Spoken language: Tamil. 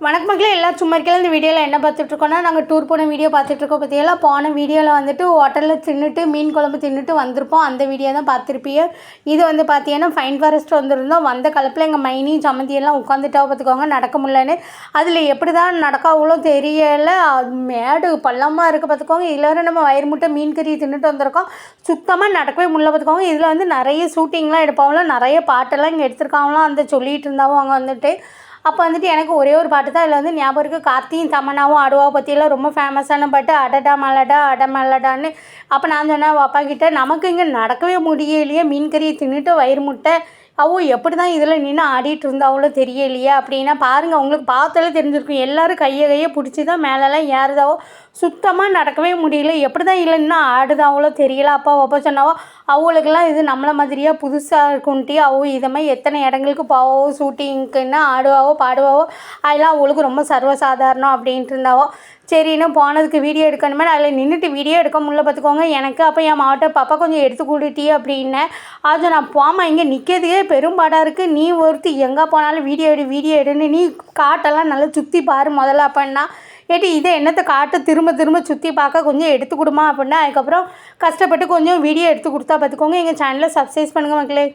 வணக்கம் மக்களே, எல்லாம் சும்மா இருக்கலாம். இந்த வீடியோவில் என்ன பார்த்துட்ருக்கோன்னா, நாங்கள் டூர் போன வீடியோ பார்த்துட்ருக்கோம். பார்த்தீங்களா, போன வீடியோவில் வந்துட்டு ஹோட்டலில் தின்னுட்டு மீன் குழம்பு தின்னுட்டு வந்திருப்போம். அந்த வீடியோ தான் பார்த்துருப்பீங்க. இது வந்து பார்த்தீங்கன்னா ஃபைன் ஃபாரஸ்ட் வந்திருந்தோம். வந்த கலப்பில் எங்கள் மைனி சம்மந்தியெல்லாம் உட்காந்துட்டா பார்த்துக்கோங்க, நடக்க முடியலன்னு. அதில் எப்படி தான் நடக்க அவ்வளோ தெரியலை. மேடு பள்ளமாக இருக்குது பார்த்துக்கோங்க. இதில் வர நம்ம வயிறு முட்டை மீன் கறி தின்னுட்டு வந்திருக்கோம். சுத்தமாக நடக்கவே முடியல பார்த்துக்கோங்க. இதில் வந்து நிறைய ஷூட்டிங்லாம் எடுப்பாங்களாம், நிறைய பாட்டெல்லாம் இங்கே எடுத்துருக்காங்களாம். அந்த சொல்லிகிட்டு இருந்தாவும் அவங்க வந்துட்டு அப்போ வந்துட்டு எனக்கு ஒரே ஒரு பாட்டு தான் இதில் வந்து ஞாபகம் இருக்குது. கார்த்தியும் தமன்னாவும் ஆடுவாவை பற்றியெல்லாம் ரொம்ப ஃபேமஸான பாட்டு, அடடா மலடா அட மலடான்னு. அப்போ நான் சொன்னேன் அப்பா கிட்டே, நமக்கு இங்கே நடக்கவே முடியலையே, மீன் கறியை தின்னுட்டு வயிறு முட்டை எப்படி தான் இதில் நின்று ஆடிட்டு இருந்தாவளோ தெரியலையே அப்படின்னா. பாருங்கள், உங்களுக்கு பார்த்தாலே தெரிஞ்சிருக்கும். எல்லோரும் கையை பிடிச்சி தான் மேலெல்லாம் ஏறுதாவோ. சுத்தமாக நடக்கவே முடியல. எப்படி தான் இல்லை இன்னும் ஆடுதாவளோ தெரியல. அப்பா சொன்னாவோ அவங்களுக்கெல்லாம் இது நம்மளை மாதிரியாக புதுசாக இருக்குன்ட்டி. இதை மாதிரி எத்தனை இடங்களுக்கு போவோ ஷூட்டிங்க்குன்னா ஆடுவாவோ பாடுவாவோ, அதெல்லாம் அவங்களுக்கு ரொம்ப சர்வசாதாரணம் அப்படின்ட்டு இருந்தாவோ. சரின்னு போனதுக்கு வீடியோ எடுக்கணுமே, அதில் நின்றுட்டு வீடியோ எடுக்க முடியல பார்த்துக்கோங்க எனக்கு. அப்போ என் மாவட்ட பாப்பா கொஞ்சம் எடுத்து கொடுட்டி அப்படின்னேன். அது நான் போமா, இங்கே நிற்கிறதுக்கே பெரும்பாடாக இருக்குது, நீ ஒருத்தி எங்கே போனாலும் வீடியோ எடுன்னு, நீ காட்டெல்லாம் நல்லா சுற்றி பாரு முதல்ல அப்படின்னா. ஏட்டி இதை என்னத்தை காட்ட திரும்ப சுற்றி பார்க்க கொஞ்சம் எடுத்து கொடுமா அப்படின்னா. அதுக்கப்புறம் கஷ்டப்பட்டு கொஞ்சம் வீடியோ எடுத்து கொடுத்தா பார்த்துக்கோங்க. எங்கள் சேனலை சப்ஸ்கிரைப் பண்ணுங்கள் மக்களே.